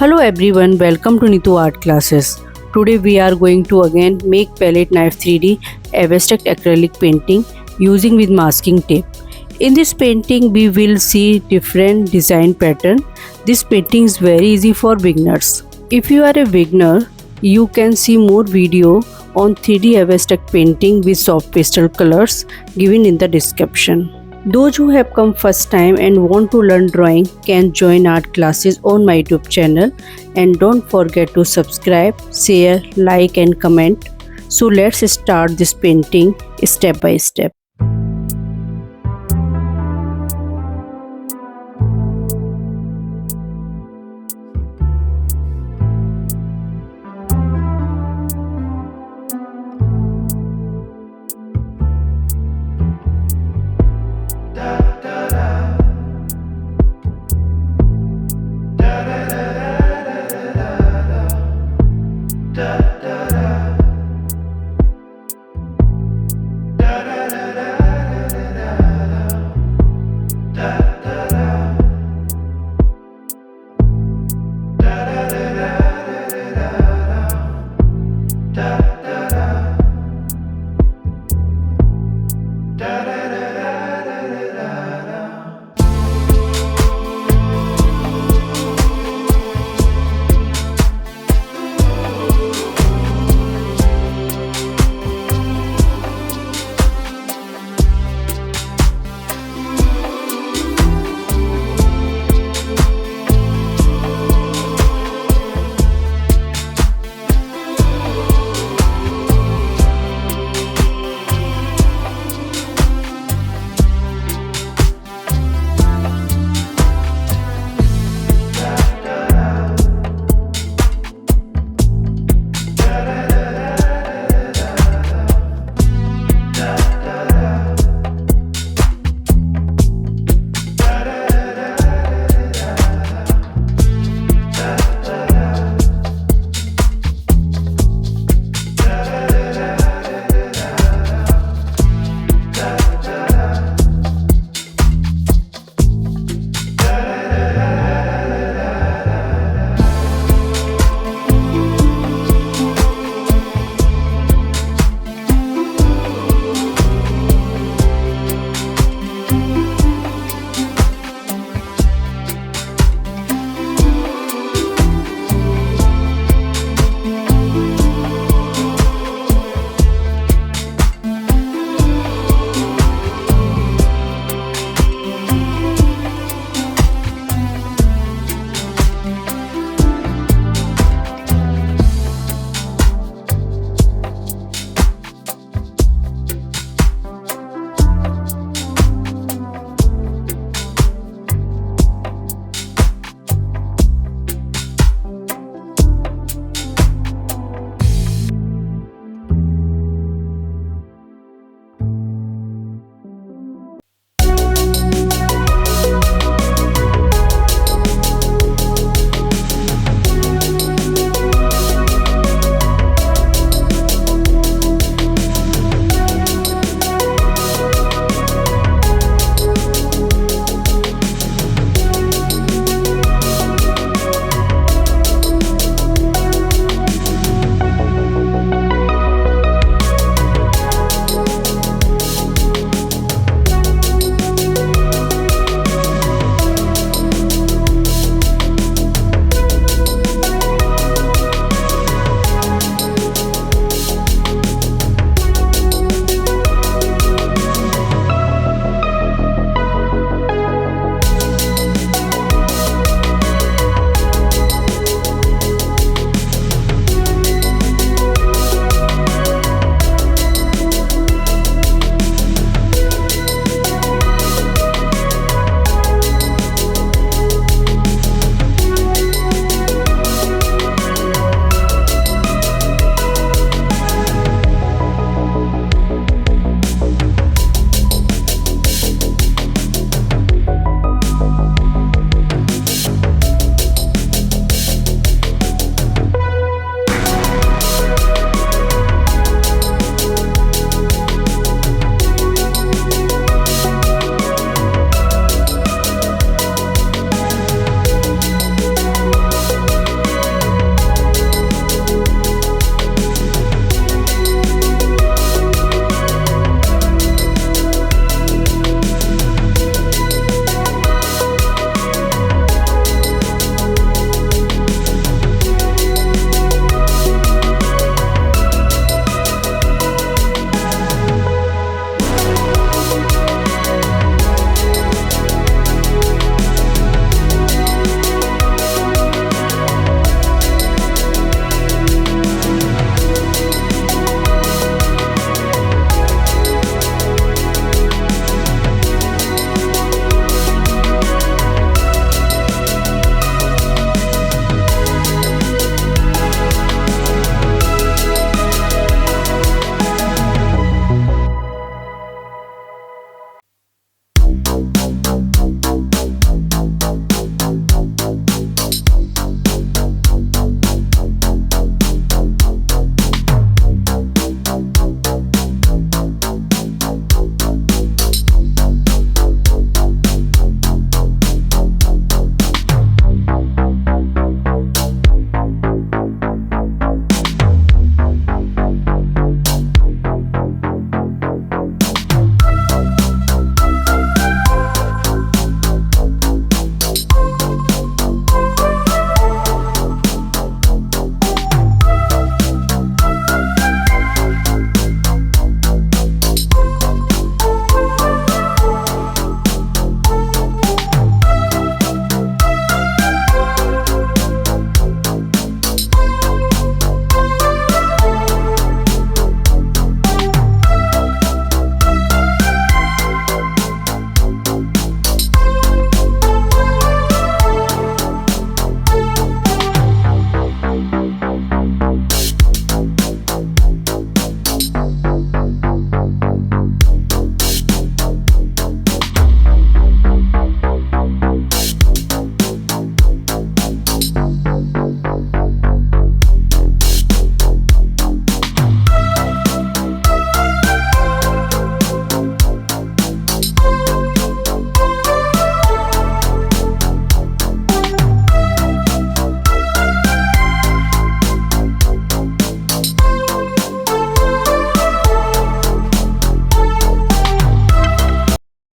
Hello everyone, welcome to Nitu Art Classes. Today we are going to again make palette knife 3D abstract acrylic painting using with masking tape. In this painting we will see different design pattern. This painting is very easy for beginners. If you are a beginner, you can see more video on 3D abstract painting with soft pastel colors given in the description. Those who have come first time and want to learn drawing can join art classes on my YouTube channel, and don't forget to subscribe, share, like and comment. So let's start this painting step by step.